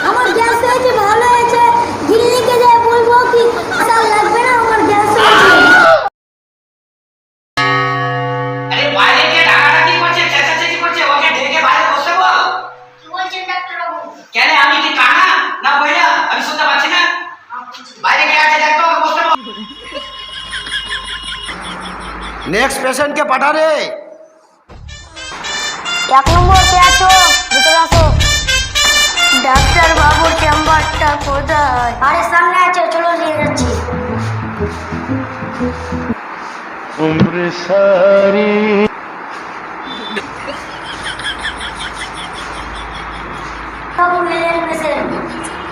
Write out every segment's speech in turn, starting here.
আমার গ্যাস হয়েছে, ভালো হয়েছে, ক্লিনিকে যাই বলবো কি স্যার লাগবে না, আমার গ্যাস হয়েছে। আরে বাইরে কে ডাকাডাকি করছে, চেঁচাচেঁচি করছে, ওকে ডেকে বাইরে বসতে বল। কি বলছেন ডাক্তার বাবু? কেন আমি কি কানা না বইরা? আমি শুনতে পাচ্ছি না। বাইরে কে আছে দেখ তো, ওকে বসতে বল। নেক্সট পেশেন্ট কে পাঠা রে। 1 নম্বর কে আছো? ভিতরে আসো। ডাক্তার বাবুর চেম্বারটা কোথায়? আরে সামনে আছে, চলো নিয়ে যাচ্ছি। उम्र सारी বাবু নিলেন পেশেন্ট।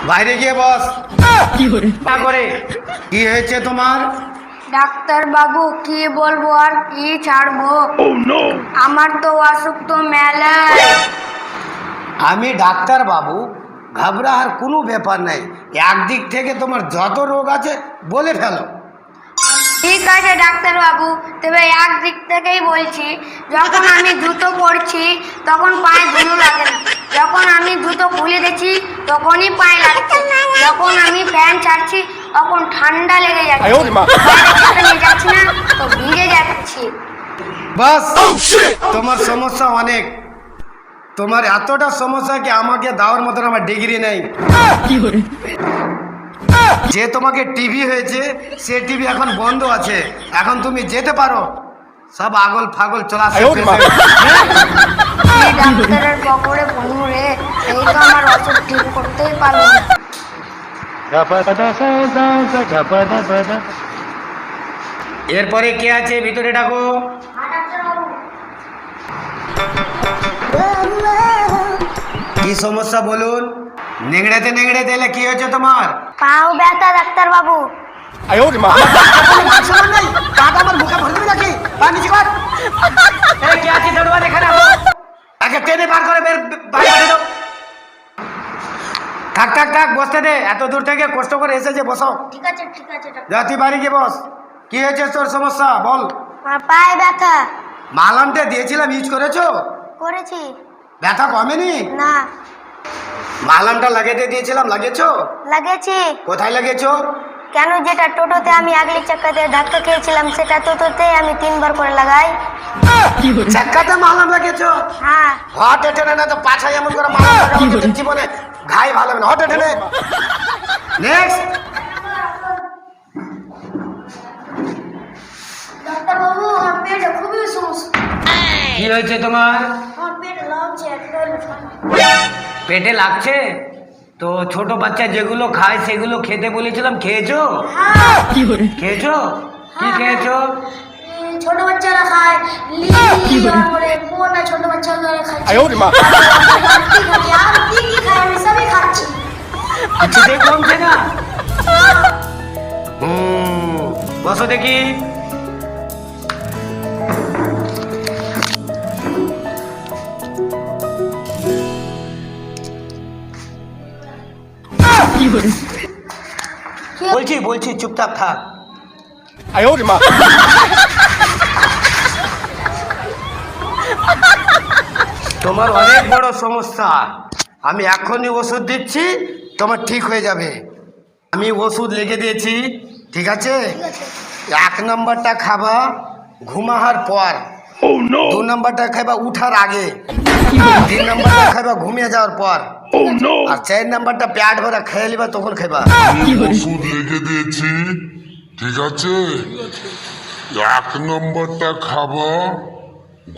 বাইরে গিয়ে বস। না করে কি হয়েছে তোমার? ডাক্তার বাবু কি বলবো আর কি ছাড়বো? আমার তো অসুখ তো মেলায়। আমি ডাক্তার বাবু, ঘাবড়ার কোনো ব্যাপার নাই। একদিক থেকে তোমার যত রোগ আছে বলে ফেলো। ঠিক আছে ডাক্তার বাবু, তবে একদিক থেকেই বলছি। যখন আমি জুতো পরছি তখন পায়ে ধুলো লাগে না, যখন আমি জুতো খুলে দিচ্ছি তখনই পায়ে লাগছে, যখন আমি ফ্যান ছাড়ছি তখন ঠান্ডা লেগে যাচ্ছে, বাইরে নিয়ে যাচ্ছি না তো ভিজে যাচ্ছি। বাস, তোমার সমস্যা অনেক। তোমার এতটা সমস্যা কি আমাকে দেওয়ার মতন আমার ডিগ্রি নেই। যে তোমাকে টিভি হয়েছে সে টিভি এখন বন্ধ আছে, এখন তুমি যেতে পারো। সব আগল ফাগল চলা এই ডাক্তারের পকড়ে পড়ু রে, এই তো আমার অসুখ ঠিক করতেই পারলো না। এরপরে কে আছে ভিতরে ডাকো। কি সমস্যা বলুন? নেংড়েতে নেংড়েতে এলে কি হয়েছে তোমার? পাও ব্যথা ডাক্তার বাবু। টেনে বার করে থাক থাক থাক, বসতে দে। এত দূর থেকে কষ্ট করে এসেছে, বসো। ঠিক আছে ঠিক আছে ডাক্তার। জাতি বাড়ি গিয়ে বস। কি হয়েছে তোর সমস্যা বল। আমার পায়ে ব্যথা। মালামটা দিয়েছিলাম, ইউজ করেছো? করেছি। ব্যথা কমেনি? না। মালামটা লাগিয়ে দিয়েছিলাম, লাগিয়েছো? লাগেছি। কোথায় লাগিয়েছো? কেন, যেটা টোটোতে আমি আগলি চাকাতে ধাক্কা খেয়েছিলাম সেটা টোটোতে আমি 3 বার করে লাগাই। চাকাতে মালাম লাগিয়েছো? হ্যাঁ। হট টেনে না তো পাছায় এমন করে মালাম লাগাবো তো জীবনে ঘাই ভালো হবে না। হট টেনে। নেক্সট। ডাক্তার বাবু, আমার পেটে খুবই সমস্যা। কি হয়েছে তোমার? আমার পেটে লাগছে, পেটে লাগছে? তো ছোট বাচ্চা যেগুলো খায় সেগুলো খেতে বলেছিলাম, খেয়েছো? হ্যাঁ। খেয়েছো? কি খেয়েছো? ছোট বাচ্চারা খায়, তারপরে কোনটা ছোট বাচ্চারা খায়। আর কি কি খায় আমি সবই খাচ্ছি। কিছুতেই কমছে না? বসো দেখি। বলছি বলছি চুপচাপ থাক। তোমার অনেক বড় সমস্যা। আমি এখনই ওষুধ দিচ্ছি, তোমার ঠিক হয়ে যাবে। আমি ওষুধ লিখে দিয়েছি, ঠিক আছে? 1 নম্বরটা খাবা ঘুমাহার পর, 2 নম্বরটা খাইবা উঠার আগে, 3 নম্বরটা খাইবা ঘুমিয়ে যাওয়ার পর, আর 4 নম্বরটা পেট ভরা খেয়ে নিবা তখন খাইবা। ওষুধ লিখে দিয়েছি, ঠিক আছে? 1 নম্বরটা খাবা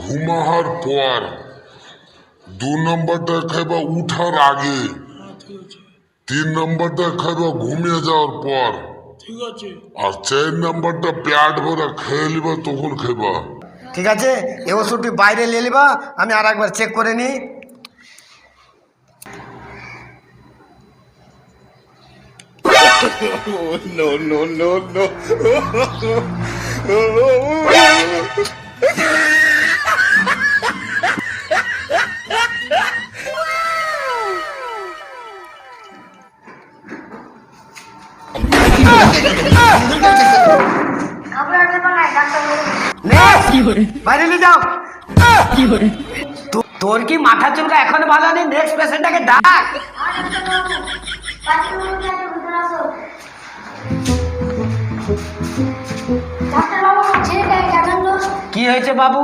ঘুমাহার পর, 2 নম্বরটা খাইবা উঠার আগে, 3 নম্বরটা খাইবা ঘুমিয়ে যাওয়ার পর, আর 4 নম্বরটা পেট ভরা খেয়ে নিবা তখন খাইবা। ঠিক আছে, এই ওষুধটি বাইরে নিয়ে নিবা, আমি আর একবার চেক করে নিই। No, no, no, no. ঘাবড়াতে পারে ডাক্তারবাবু। নেক্সট বাইরে নিয়ে যাও। তোর কি মাথা চুলকা এখনো ভালো নেই? নেক্সট পেশেন্টটাকে ডাক। আর ডাক্তারবাবু, ডাক্তারবাবুকে একটু ভিতরে আসো। ডাক্তারবাবু, ছেলেটাকে ডাকান তো। কি হয়েছে বাবু?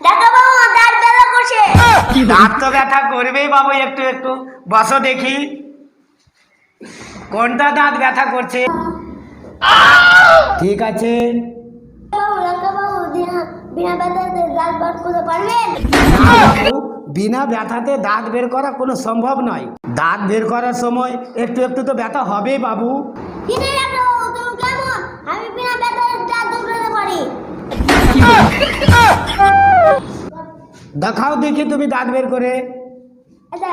ডাক্তারবাবু, দাঁত ব্যথা করছে। দাঁত তো ব্যথা করবেই বাবু, একটু একটু বসো দেখি। কোনটা দাঁত ব্যথা করছে? ঠিক আছে। ডাক্তারবাবু, বিনা ব্যথাতে দাঁত বার করতে পারবেন? না বাবু, বিনা ব্যথাতে দাঁত বের করা কোনো সম্ভব নয়। দাঁত বের করার সময় একটু একটু তো ব্যথা হবেই বাবু। কিন্তু ডাক্তারবাবু, তুমি কেমন? আমি বিনা ব্যথায় দাঁত বের করতে পারি। দেখাও দেখি তুমি দাঁত বের করে। আচ্ছা,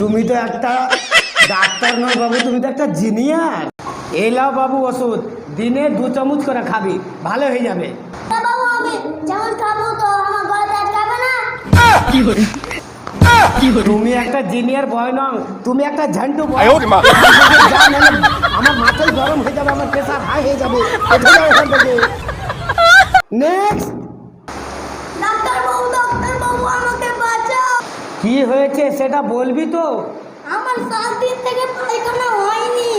তুমি তো একটা ডাক্তার নয় বাবু, তুমি তো একটা জিনিয়ার। এই লাও বাবু ওষুধ, দিনে 2 চামচ করে খাবি, ভালো হয়ে যাবে। ডাক্তারবাবু, আমি যেমন খাবো তো আমার গলাতে আটকাবে না? তুমি একটা জিনিয়ার বয় নও, তুমি একটা ঝান্টু বয়। আমার মাথায় গরম হয়ে যাবে, আমার প্রেশার হাই হয়ে যাবে। নেক্সট। ডাক্তারবাবু, আমাকে বাঁচাও। কি হয়েছে সেটা বলবি তো? আমার 7 দিন থেকে পায়খানা হয়নি।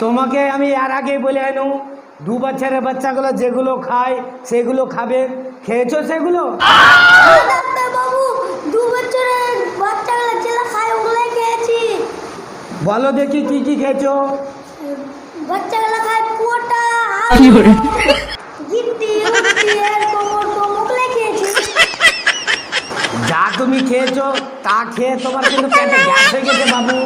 তোমাকে আমি আর আগে বলে আনো, 2 বছরের বাচ্চাগুলো যেগুলো খায় সেগুলো খাবে। খেয়েছো সেগুলো? ডাক্তারবাবু, 2 বছরের বাচ্চাগুলো যেগুলো খায় ওগুলোই খেয়েছি। বলো দেখি কি কি খেয়েছো? বাচ্চাগুলো খায় পোটা, গিট্টি, ওগুলোই খেয়েছি। যা তুমি খেয়েছো তা খেয়ে তোমার কিন্তু পেটে গ্যাস হয়ে গেছে বাবু।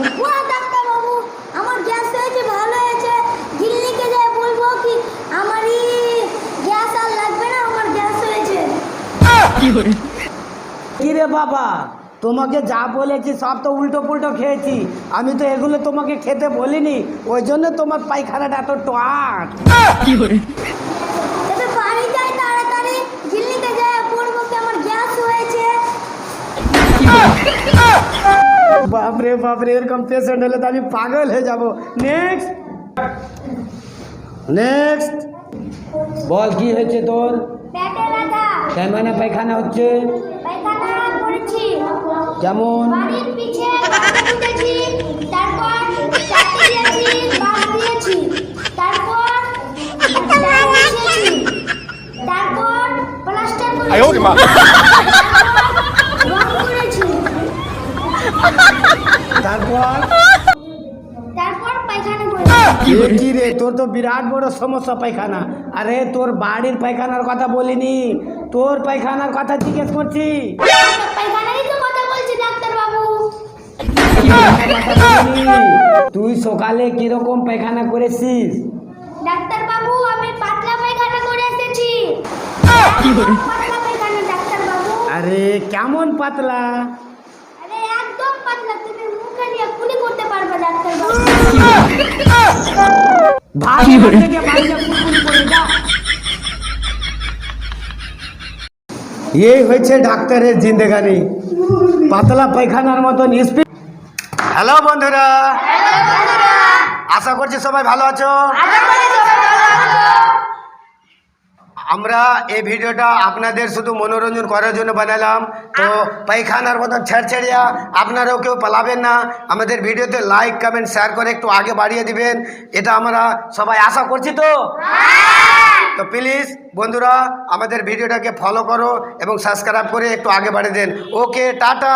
ডাক্তারবাবু, আমার গ্যাস হয়েছে, ভালো হয়েছে। গিল্লিকে যাই বলবো কি আমারই গ্যাস আর লাগবে না, আমার গ্যাস হয়েছে। কি রে বাবা, তোমাকে যা বলেছি সব তো উল্টো পুল্টো খেয়েছি। আমি তো এগুলো তোমাকে খেতে বলিনি, ওই জন্য তোমার পায়খানাটা এত টাট। তবে বাড়ি যাই তাড়াতাড়ি, গিল্লিকে যাই বলবো কি আমার গ্যাস হয়েছে। বাপরে বাপরে, এরকম পেশেন্ট হলে তো আমি পাগল হয়ে যাব। নেক্সট নেক্সট বল, কি হয়েছে তোর? পেটে ব্যথা, কেমন পায়খানা হচ্ছে? পায়খানা করেছি। কেমন? বাড়ির পিছে বাথরুম দিয়েছি, তারপর চাটি দিয়েছি, বাস দিয়েছি, তারপর টাইল বসিয়েছি, তারপর প্লাস্টার করেছি, রং করেছি, তারপর তারপর পায়খানা করেছি। এ কি রে, তোর তো বিরাট বড় সমস্যা পায়খানা। আরে তোর বাড়ির পায়খানার কথা বলিনি, তোর পায়খানার কথা জিজ্ঞেস করছি। পায়খানারই তো কথা বলছি ডাক্তারবাবু। কথা বলিনি। তুই সকালে কিরকম পায়খানা করেছিস? ডাক্তারবাবু, আমি পাতলা পায়খানা করে এসেছি। পাতলা পায়খানা ডাক্তারবাবু। আরে কেমন পাতলা? আরে একদম পাতলা, তুমি মুখে দিয়ে কুলি করতে পারবে ডাক্তারবাবু। ভাগ এখান থেকে, বাড়িতে কুলকুলি করে যা। এই হয়েছে ডাক্তারের জিন্দেগানি, পাতলা পায়খানার মতন স্পিড। হ্যালো বন্ধুরা, আশা করছি সবাই ভালো আছো। আমরা এই ভিডিওটা আপনাদের শুধু মনোরঞ্জন করার জন্য বানালাম। তো পায়খানার মতন ছেড়ছেড়িয়া আপনারাও কেউ পালাবেন না। আমাদের ভিডিওতে লাইক কমেন্ট শেয়ার করে একটু আগে বাড়িয়ে দিবেন, এটা আমরা সবাই আশা করছি। তো প্লিজ বন্ধুরা, আমাদের ভিডিওটাকে ফলো করো এবং সাবস্ক্রাইব করে একটু আগে বাড়িয়ে দেন। ওকে, টাটা।